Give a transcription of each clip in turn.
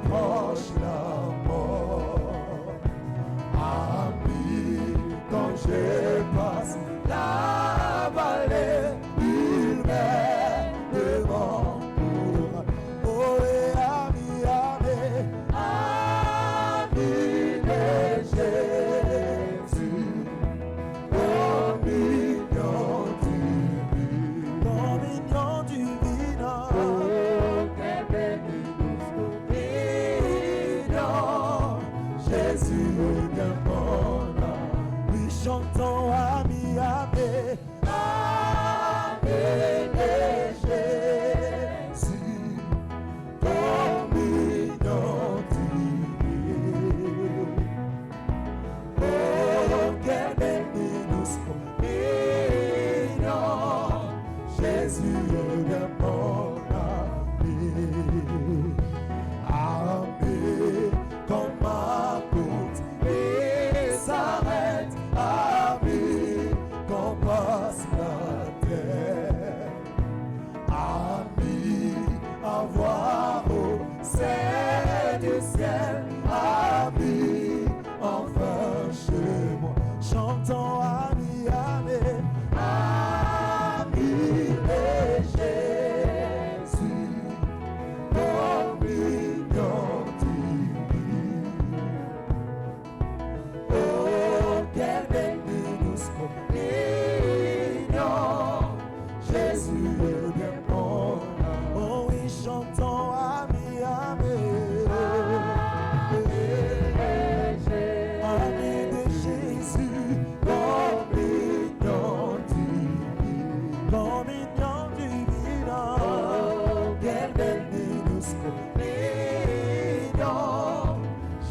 approche la mort. Ami, quand je passe la vallée, il met devant pour. Oh, et ami, ami de Jésus, communion divine, oh, quelle belle communion, Jésus bien bon, lui chantons ami, ami, ami de Jésus, communion divine, oh, quelle belle communion, Jésus bien bon, ami, ami, comme ma côte et s'arrête, ami, qu'on passe la terre, ami, à voir au sein du ciel, ami, enfin chez moi, chantons ami, ami, ami de Jésus, communion divine. Oh, quelle belle douce communion, Jésus est bien bon. Oh oui, chantons ami, ami, ami de Jésus, communion divine, communion divine. Oh, quelle belle douce communion,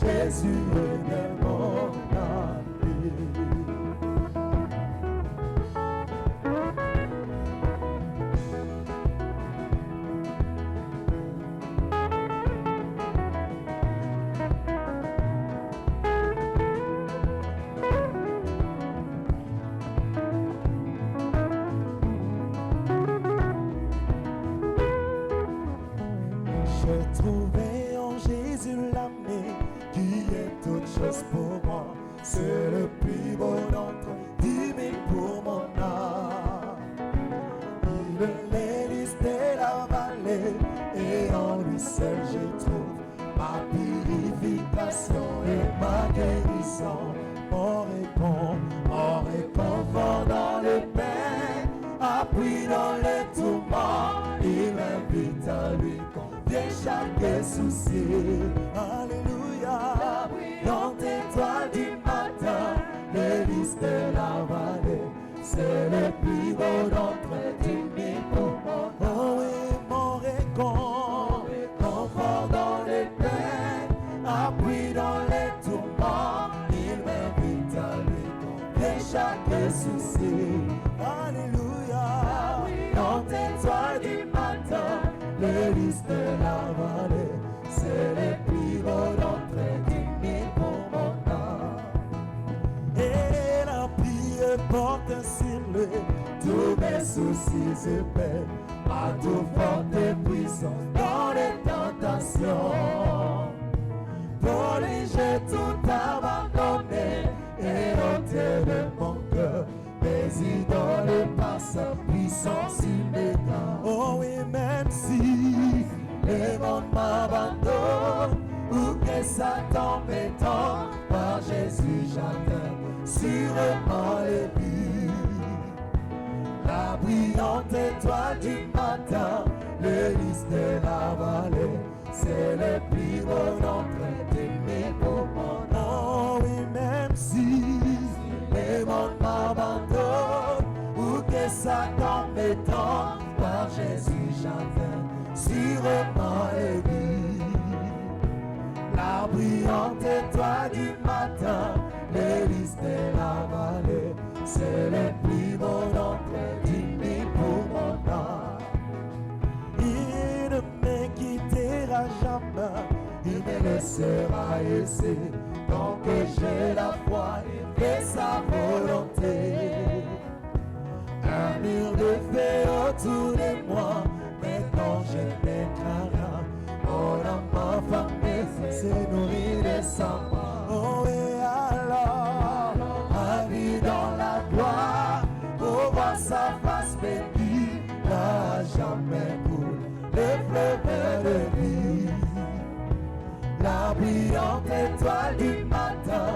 Jésus est bien bon. J'ai trouvé en Jésus l'ami qui est toute chose pour moi. C'est le plus beau d'entre 10 000 pour mon âme. Il est l'hélice de la vallée et en lui seul je trouve ma purification et ma guérison. Mon réconfort dans le pain, appui dans le tourment, il m'invite à lui confier chaque souci. Alléluia, dans étoile du matin, l'hélice de la vallée, c'est le plus beau d'entre 10 000 pour mon âme. Oh oui, mon réconfort dans le pain, appui dans les tourments, il m'invite à lui confier chaque souci. Alléluia, dans étoile du matin, l'hélice de la vallée, c'est le plus beau d'entre 10 000 pour mon âme. Et la prière porte sur lui tous mes soucis et peines, à tout forte puissance dans les tentations. Pour les j'ai tout abandonné et ôté de mon cœur mes idoles par sa puissance immédiate. Oh oui, même si les mondes m'abandonnent ou que Satan m'étend, par Jésus j'atteins sûrement les buts. La brillante étoile du matin, l'hélice de la vallée, c'est le plus beau d'entre 10 000 pour mon âme. Oh oui, même si les mondes m'abandonnent ou que Satan m'étend, par Jésus j'atteins sûrement les buts. La brillante étoile du matin, l'hélice de la vallée, c'est le plus beau d'entre 10 000 pour mon âme. Il ne me quittera jamais, il me laissera essayer, tant que j'ai la foi et fais sa volonté. Un mur de feu autour de moi, maintenant je n'ai qu'un rien. Mon âme affamée se nourrit de sa main. Oh, et alors, à vie dans la gloire, pour voir sa face bénie, n'a jamais coule le fleuve de vie. La brillante étoile du matin,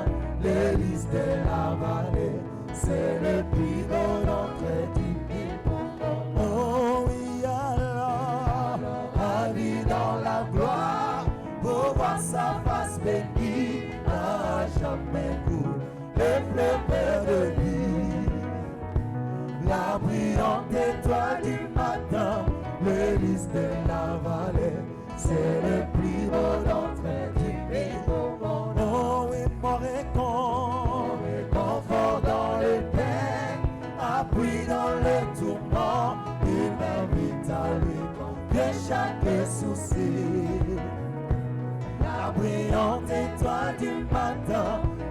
l'hélice de la vallée, c'est le puits de l'entrée du mille. Oh oui, alors, à vie dans la gloire, pour voir sa face bénie, n'a jamais coule le fleuve de vie. La brillante étoile du matin, l'hélice de la vallée, c'est le plus beau d'entrée du pays. Oh, et mon réconfort dans les peines, appui dans le tourment, il m'invite à lui confier chaque souci. La brillante étoile du matin,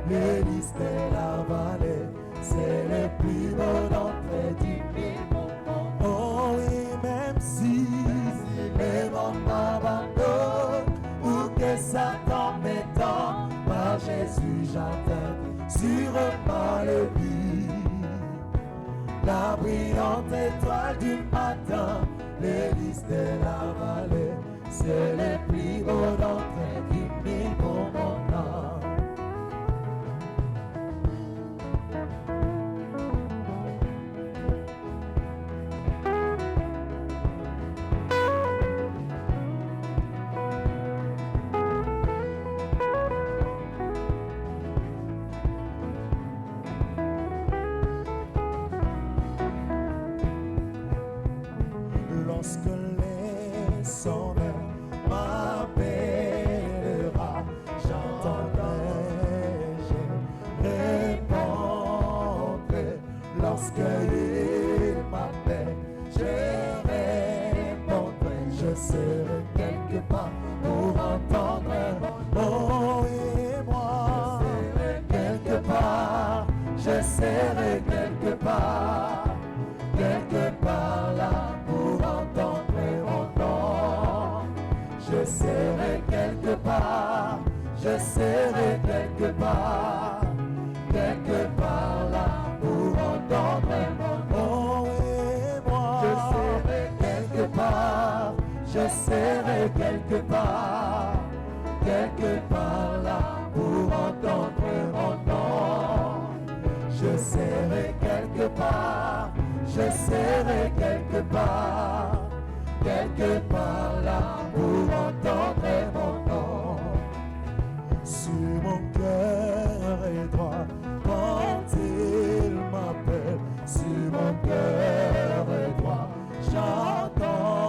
l'hélice de la vallée, c'est le plus beau d'entrée du pays. Oh, et même si les vents m'abandonnent ou que Satan m'étend, par Jésus j'atteins sûrement le but. La brillante étoile du matin, l'hélice de la vallée, c'est le plus beau d'entrée du mille pour mon âme. Lorsque les sonneurs m'appellera, j'entendrai, je répondrai. Lorsque il m'appelle, je répondrai. Je serai quelque part pour entendre mon et moi. Quelque part, je serai quelque part là. Je serai quelque part, je serai quelque part là pour entendre mon nom et moi. Je serai quelque part, je serai quelque part là pour entendre mon nom. Je serai quelque part, je serai quelque part là pour entendre mon nom. Sur mon cœur est droit quand il m'appelle, sur mon cœur est droit j'entendrai.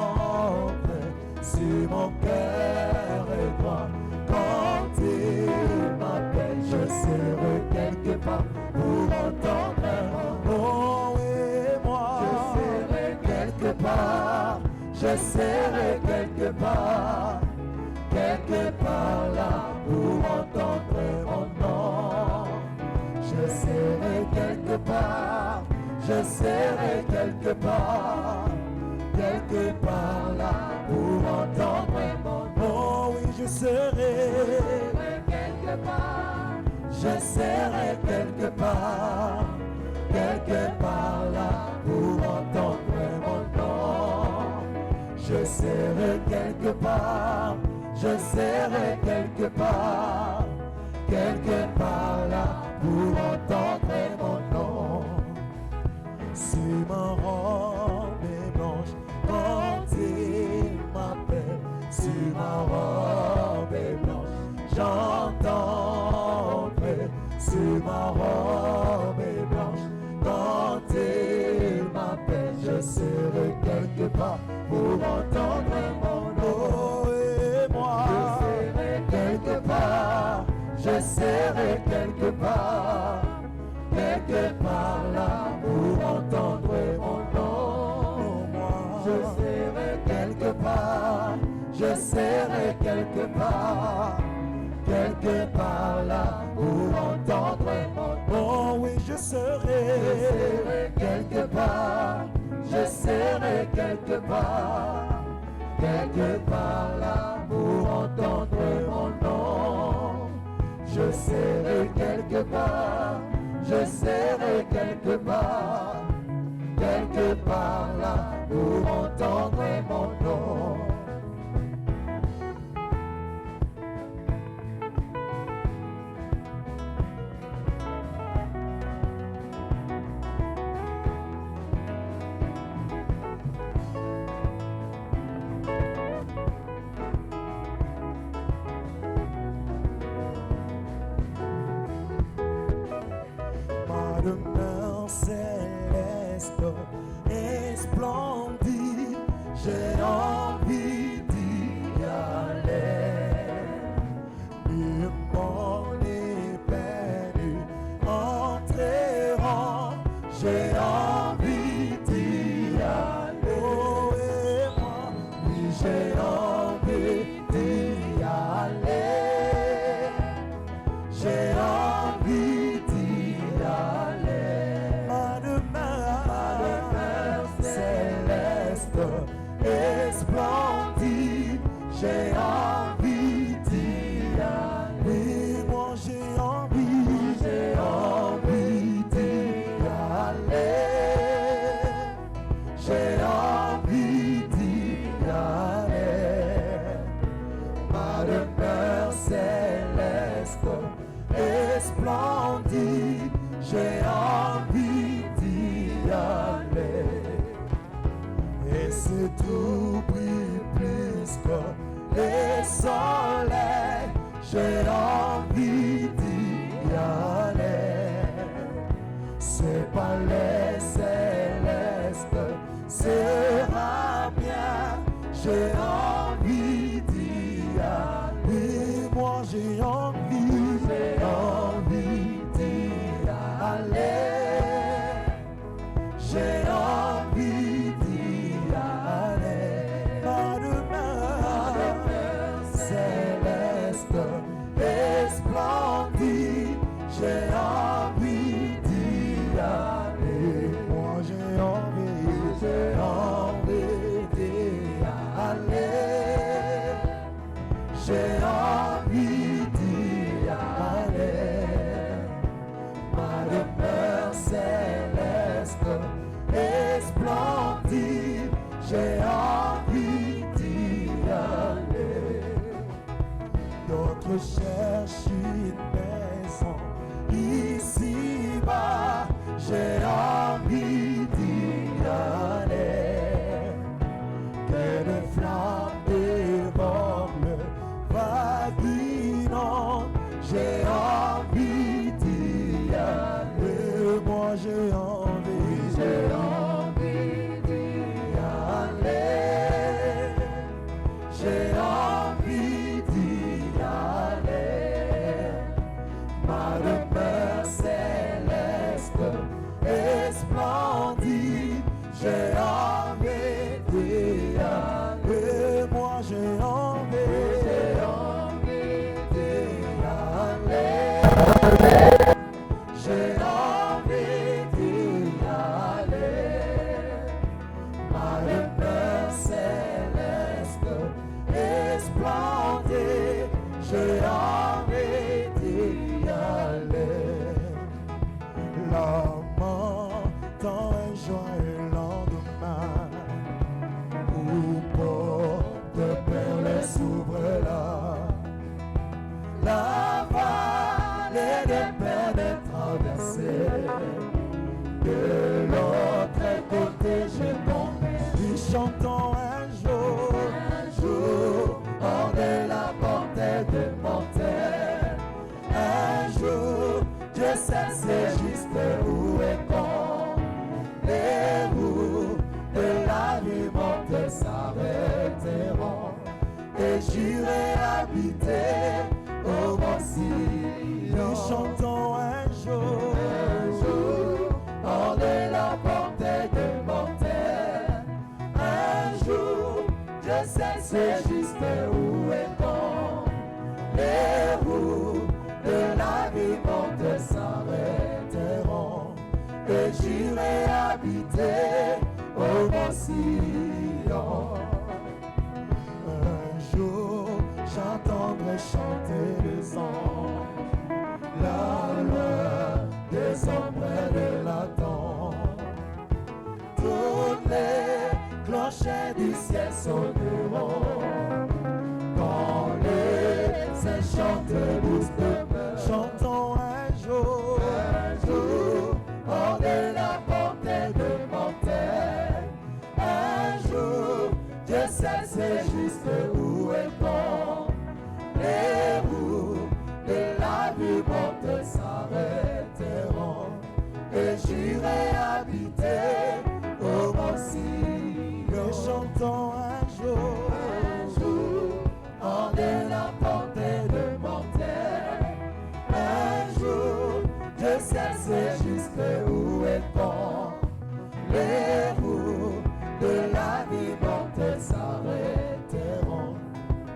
Sur mon cœur est droit quand il m'appelle, je serai quelque part pour entendre mon nom et moi. Je serai quelque part, je serai quelque part là pour entendre mon nom. Je serai quelque part, je serai quelque part là pour entendre mon nom. Oh oui, je serai quelque part, je serai quelque part là pour entendre mon nom. Je serai quelque part, je serai quelque part là pour entendre mon nom. Si ma robe est blanche quand il m'appelle, si ma robe est blanche, j'entendrai. Si ma robe est blanche quand il m'appelle, je serai quelque part pour entendre mon nom et moi. Je serai quelque part, je serai quelque part là pour entendre mon nom. Moi, je serai quelque part, je serai quelque part là pour entendre mon nom. Oh oui, je serai quelque part, je serai quelque part là pour entendre mon nom. serai quelque part, je serai quelque part là pour entendre mon nom. Demeure céleste et splendide, j'ai envie d'y aller. Murmure les peines entreront, j'ai envie d'y aller. Oh, et moi, oui, j'ai envie d'y aller. J'ai envie d'y aller. Ma demeure céleste et splendide, j'ai envie d'y aller. Oui, moi j'ai envie d'y aller. J'ai envie d'y aller. Ma demeure céleste et splendide, j'ai envie d'y aller. Et c'est tout brille plus que les soleils, j'ai envie d'y aller. C'est palais céleste sera bien, j'ai envie d'y aller. Oui, moi j'ai envie d'y aller. J'ai envie d'y aller. Ma demeure céleste et splendide, j'ai envie d'y aller. Moi j'ai envie d'y aller. J'ai envie d'y aller. Ma demeure céleste et splendide, j'ai envie d'y aller. D'autres cherchent une maison ici-bas, j'ai envie d'y aller. Que de flammes dévorent le vague inonde, j'ai envie d'y aller. Moi j'ai envie d'y aller. J'ai envie d'y aller. Ma demeure céleste et splendide, j'ai envie d'y aller. Moi j'ai envie d'y aller. J'ai envie d'y aller. Ma demeure céleste et splendide, j'ai envie d'y aller. L'homme dans un joyeux lendemain, où porte de perles s'ouvre là. La vallée des perles est traversée. De l'autre côté, j'ai compris. Chantons un jour, hors de la portée de mon terre. Un jour, Dieu sait c'est juste où et quand les roues de la vie morte s'arrêteront. Et j'irai habiter au Mont Sion. Nous chantons un jour, hors de la portée de mon terre. Un jour, je sais c'est juste où et quand les roues de la vie morte s'arrêteront. Et j'irai habiter au Mont Sion. Un jour, j'entendrai chanter les anges clochers du ciel sonneront. Quand les saints chantent doucement, chantons un jour, hors de la portée de mortel. Un jour, Dieu sait c'est juste où est bon. Les roues de la vie morte s'arrêteront et j'irai habiter au mont Sion. Chantons un jour, hors de la portée de mortel. Un jour, Dieu sait c'est juste où est bon. Les roues de la vie morte s'arrêteront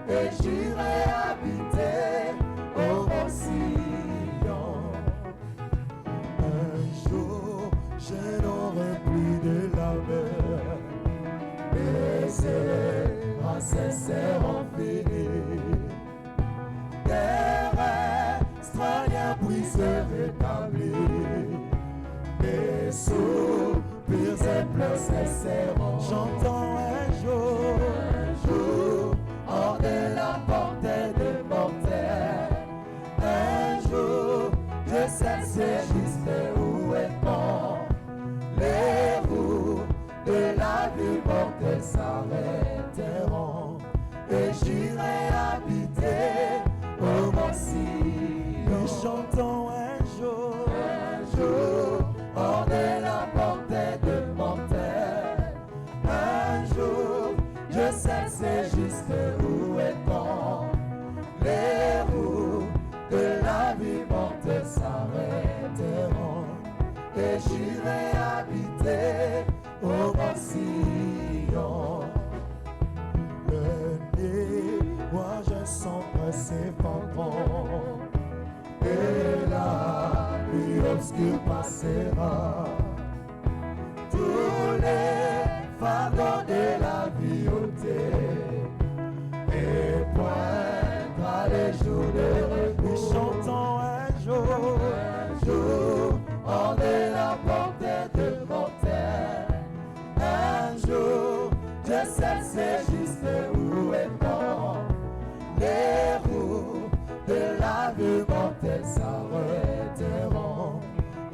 et j'irai habiter au mont Sion. Un jour, je n'aurai plus de labeur, mes races seront finies. Terrestre, puis se rétablir. Mes soupirs et pleurs cesseront. Chantons un jour, hors de la portée de mortel. Un jour, je sais c'est juste où est bon. Les roues de la vie morte s'arrêteront et j'irai habiter au mont Sion. Nous chantons un jour, hors de la portée de mortel. Un jour, je sais c'est juste où est bon. Les roues de la vie morte s'arrêteront et j'irai habiter au mont Sion. Le nuage sombre s'effondreront et la nuit obscure passera. Tous les fardeaux de la vie ôtés et poindra les jours de repos. Chantons un jour, hors de la portée de mortel. Un jour, je sais c'est juste où est bon. Les roues de la vie mortelle s'arrêteront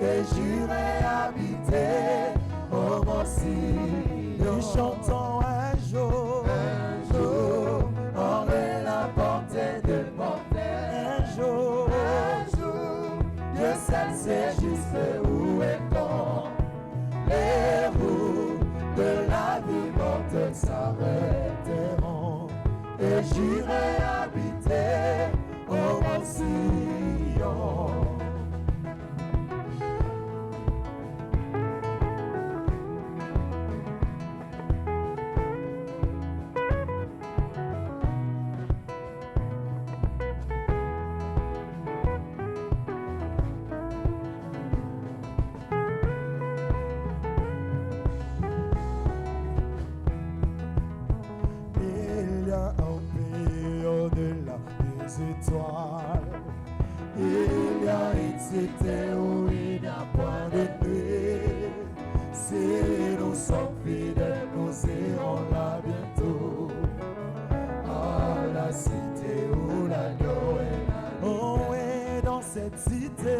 et j'irai habiter au mont Sion. Nous chantons un jour, hors de la portée de mortel. Un jour, je sais c'est juste où est bon. Les roues de la vie morte s'arrêteront et j'irai habiter au mont Sion. Il y a un pays au-delà des étoiles. Il y a une cité où il n'y a point de nuit. Si nous sommes fidèles, nous irons là bientôt. À la cité où l'agneau est la lumière. Oh oui, dans cette cité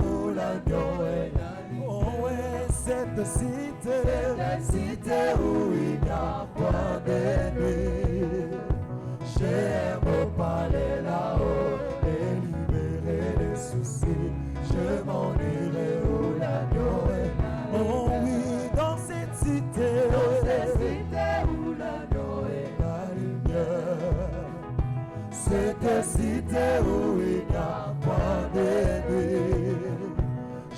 où l'agneau est la lumière. Oh oui, cette cité où il n'y a point de nuit. J'aime parler là-haut et libérer les soucis. Je m'en irai où l'agneau est la lumière. Oh oui, dans cette cité où l'agneau est la lumière. Cette cité où il n'y a point de nuit.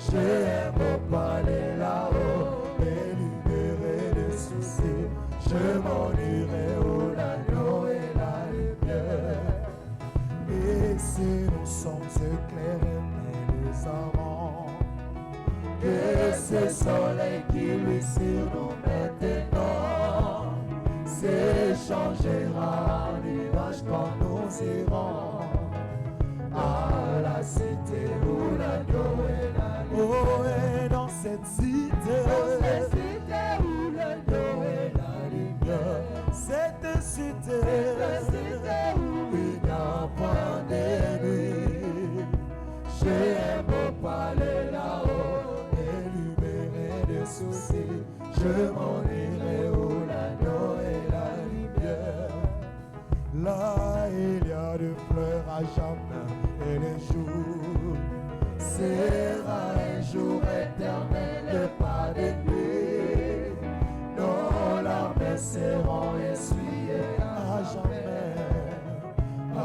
J'aime parler là-haut et libérer les soucis. Je m'en irai où l'agneau est la lumière. Et si nous sommes éclairés, nous avons que ce soleil qui luit sur nous maintenant s'échangera en nuages quand nous irons à la cité où l'agneau est la lumière. Oh, et dans cette cité où l'agneau est cette cité où il n'y a point d'ennemi. J'aime parler là-haut et libérer des soucis. Je m'en irai où l'agneau et la lumière. Là il y a des fleurs à jamais et les jours sera un jour éternel et pas de nuit. Nos larmes seront essuyées à jamais. Oh,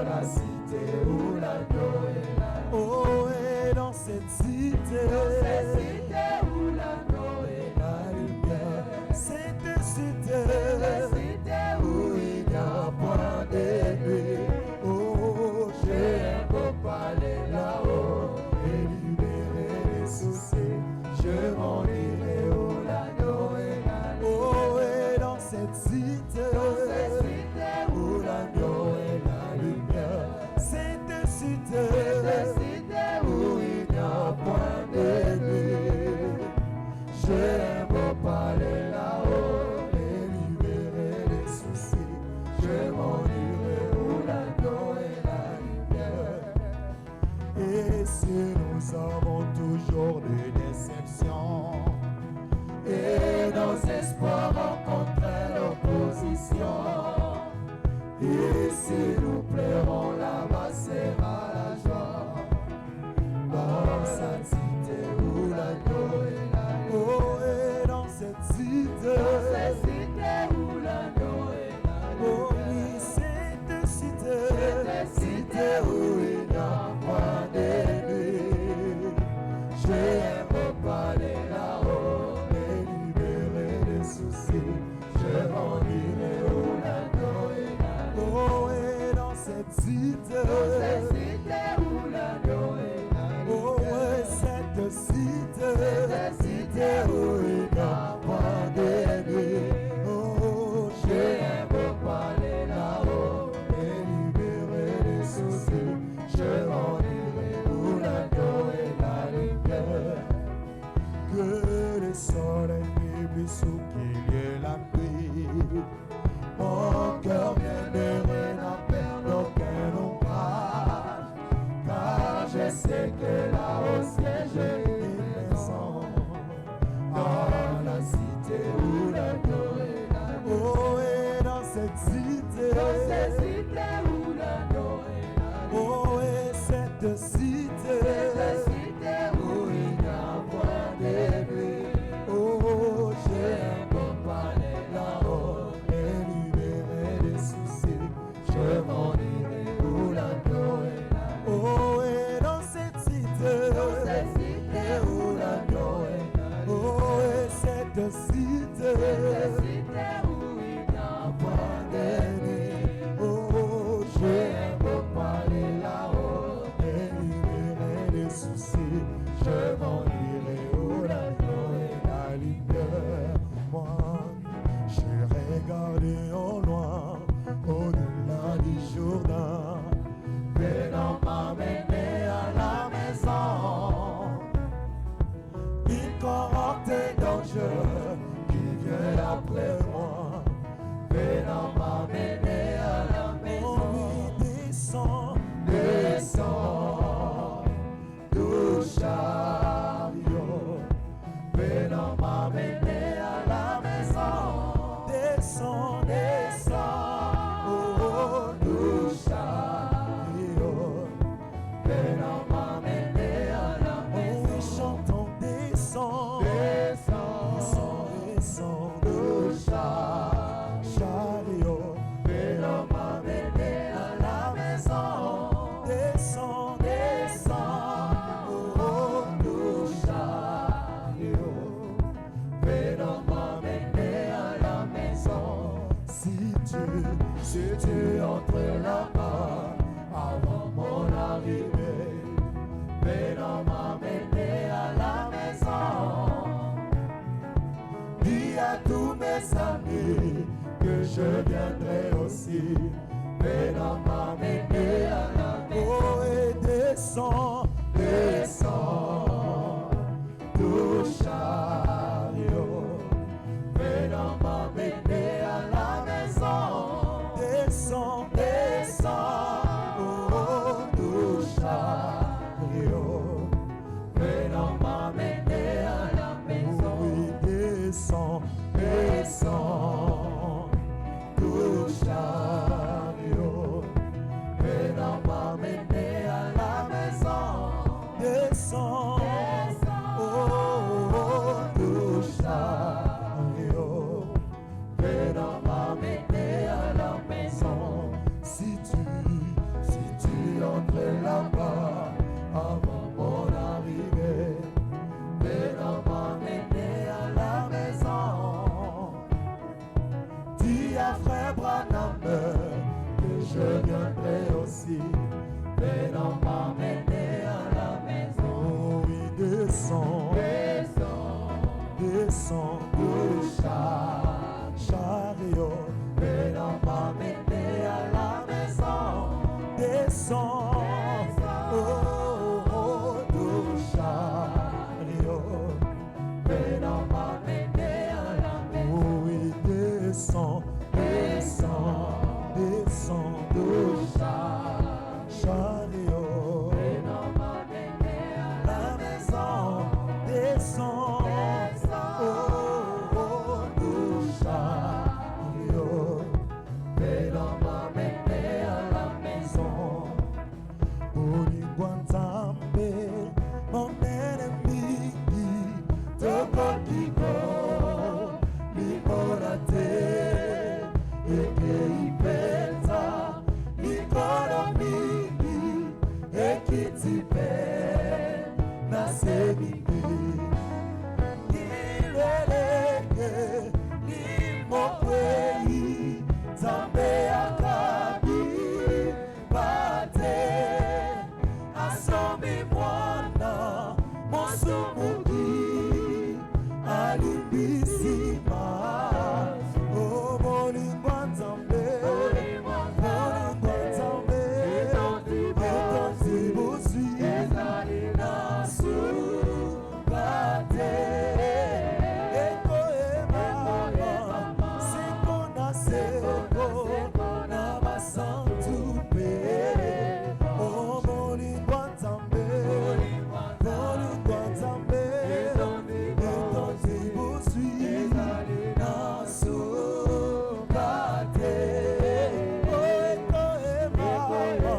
la cité où l'agneau est là. Oh, et dans cette cité où l'agneau est la lumière. Cette cité où il n'y a point d'ennemi. Oh, j'ai un beau palais là-haut et libérer les soucis. Je m'en irai où l'agneau est la lumière. Oh, et dans cette cité où l'agneau est la lumière. Cette cité où il n'y a point d'ennemi. J'ai un beau palais là-haut et libérer les soucis. Je m'en irai où l'agneau est la lumière. Et si nous avons toujours des déceptions et nos espoirs rencontrent l'opposition, et si nous pleurons, là-bas sera la joie. Dans cette cité où l'agneau est là. Oh, et dans cette cité où l'agneau est là. Oh oui, cette cité où il n'y a point d'ennemi. J'ai un beau palais là-haut et libérer les soucis. Je m'en irai où l'agneau est là. Oh, et dans cette cité où l'agneau est là. Oh, ouais, cette cité où il n'y a pas d'ennemi. Oh, j'ai un beau palais là-haut et libérer les soucis. Je m'en irai où l'agneau est la lumière. Que le soleil puisse ou qu'il y ait la pluie. Mon cœur bien-aimé n'a perdu aucun ombrage, car je sais que là-haut siège une maison. Dans la cité où l'agneau est là. Oh, et dans cette cité où l'agneau est là. Oh, et cette cité où il n'y a point d'ennemi. Oh, j'ai un beau palais là-haut et libérer les soucis. Je m'en irai où l'agneau est là. Oh, et dans cette cité où l'agneau est là. Oh, et cette cité où il n'y a pas d'ennemi. Oh, j'ai un beau palais là-haut et libérer les soucis. Je m'en irai où l'agneau est la lumière. Moi, j'ai regardé au loin, au-delà du Jourdain. Venant m'amener à la maison. Il corrupte et dangereux qui vient après moi. Venant m'amener à la maison. Oh, oui, descend, doux chariot. Venant m'amener à la maison. Descend, oh, doux chariot. Venant m'amener à la maison. Oh, chantons, descend, doux chariot. Venant m'amener à la maison. Descend, oh, doux chariot. Venant m'amener à la maison. Si tu entres là-bas avant mon arrivée, venant m'amener à la maison. Dis à tous mes amis que je viendrai aussi. Venant m'amener à la maison. Oh, et descends, doux chariot. Venant m'amener à la maison. viendrai aussi. Venons m'emmener à la maison. Oh oui, descends, descends de chariot. Venons m'emmener à la maison. Descends, oh, oh, de chariot. Venons m'emmener à la maison. Oh oui, descends, descends, descends de chariot. Venons m'emmener à la maison. Descends, oh, oh, de chariot. Venons m'emmener à la maison. Ulinguanzambe, mon ennemi, toko kiko, liborate, eke ipeta, likoro mingi, ekitipe, nasemini, nileleke, limokwei, zambe akabi, bate, asomi mwana, mosumuki, alimbisima. Oh, molingwanzambe, molingwanzambe, etonzibuzwi, nasu, bate, eko emama, seko na seko, na basantupe. Oh, molingwanzambe, molingwanzambe, etonzibuzwi, nasu, bate, eko emama,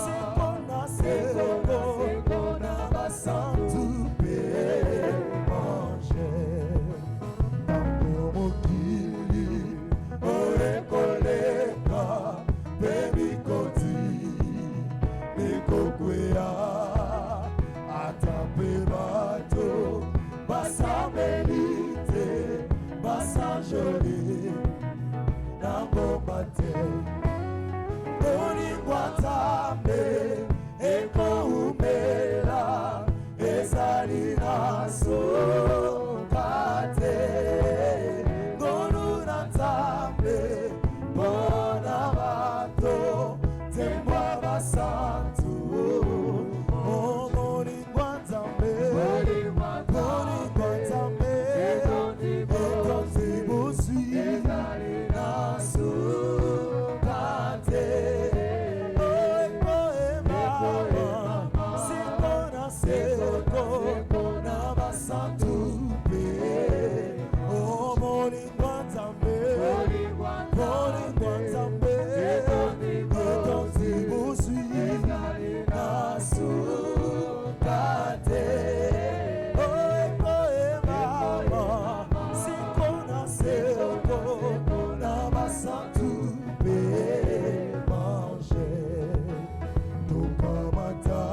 seko na seko, na basantupe. Manger Tango mokili orekoleka pemikoti mikokwea atape bato basamelite basanjoli nangomate olingwatambe ekoumela ezali naso kate ngoluna nzambe mpona bato temwa basantu. Oh, molingwa nzambe, molingwa nzambe, etonzibuzwi, nasu kate. Eko emama, seko na seko, na basantu pe. Oh, molingwa nzambe, molingwa nzambe, etonzibuzwi, nasu kate. Eko emama, seko na seko, na basantu pe. Manger tukamata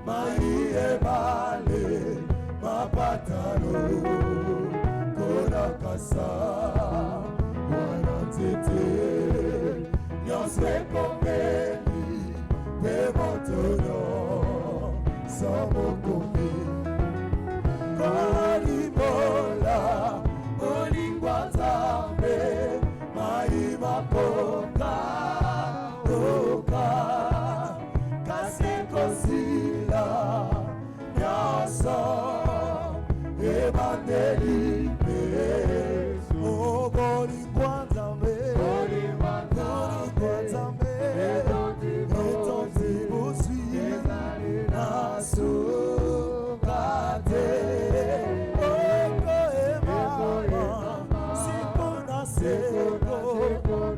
maie bale mapatalo konakasa wana tete nyonse komeni pe motono samokomi kolimola olingwa nzambe maimakoka oka kasekosila nyonso ebandelipe. Oh, bolingwa nzambe, bolingwa nzambe, etonzibuzwi, nasu kate. Eko emama, seko na seko,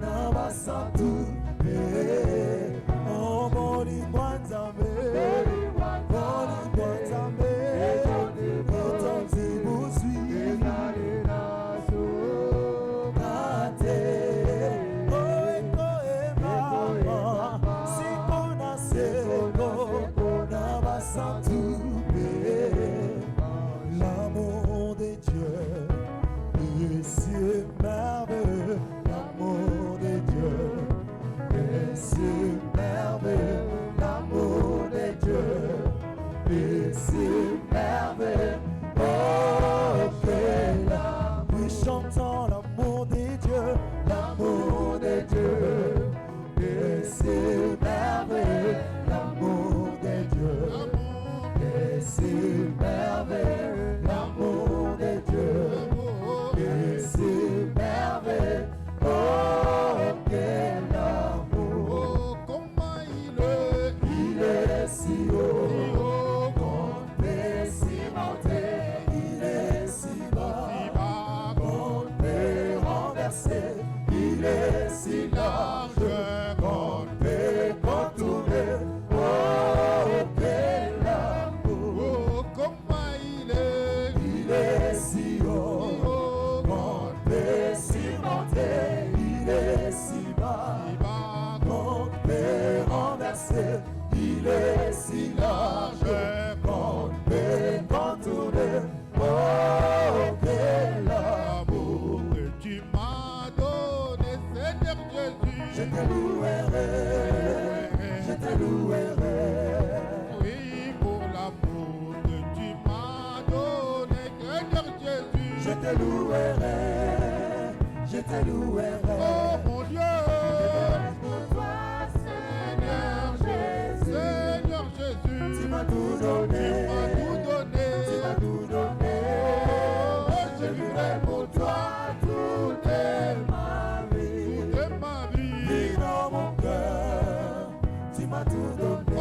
na basantu pe. Oh, bolingwa nzambe, bolingwa nzambe, etonzibuzwi, nasu kate. Oh, eko emama, c'est merveilleux, l'amour de Dieu. Et c'est merveilleux, oh quel amour. Oui, chantons l'amour de Dieu, l'amour de Dieu. Et c'est merveilleux, l'amour de Dieu. Et c'est merveilleux, l'amour de Dieu. Et c'est merveilleux, oh quel amour. Oh, comment il est si haut, qu'on peut s'y monter. Il est si bas, qu'on peut renverser. Il est si large, qu'on peut contourner. Oh quel amour. Oh, comment il est si haut, qu'on peut s'y monter. Il est si bas, qu'on peut renverser. Il est si large, qu'on peut contourner. Oh quel amour. que tu m'as donné, Seigneur Jésus. Je te louerai, je te louerai. Oui, pour l'amour que tu m'as donné, Seigneur Jésus. Je te louerai, je te louerai. Oh mon Dieu, Pour toi, Seigneur Jésus, Seigneur Jésus, tu m'as tout donné, tu m'as tout donné. tu m'as tout donné. Oh, Je vivrai pour toi toute ma vie. de ma vie. Vis dans mon cœur, tu m'as tout donné. Oh,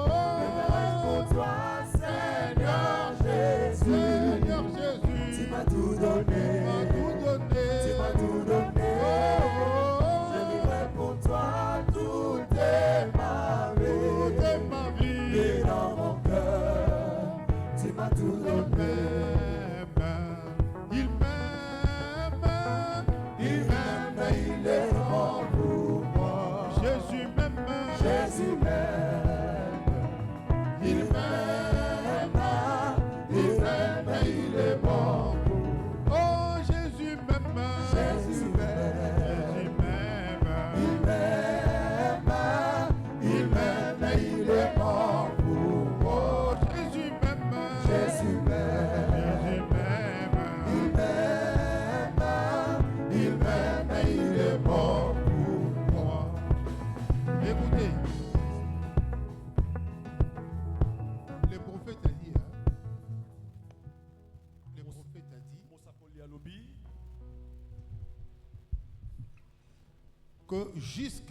Je vivrai pour toi, Seigneur Jésus. Seigneur Jésus, Tu m'as tout donné, tu m'as tout donné. tu m'as tout donné. Je vivrai pour toi toute ma vie. De ma vie. Et dans mon cœur, tu m'as tout donné. Il m'aime, Il m'aime, il est mort pour moi. Jésus m'aime, Jésus m'aime. Il m'aime, il est mort pour moi. oh Jésus m'aime, Jésus m'aime. Jésus m'aime, Il m'aime, il est mort pour moi. oh Jésus m'aime, Jésus m'aime. Jésus m'aime, Il m'aime, il est mort pour moi. Écoutez, le prophète a dit, le prophète a dit que jusque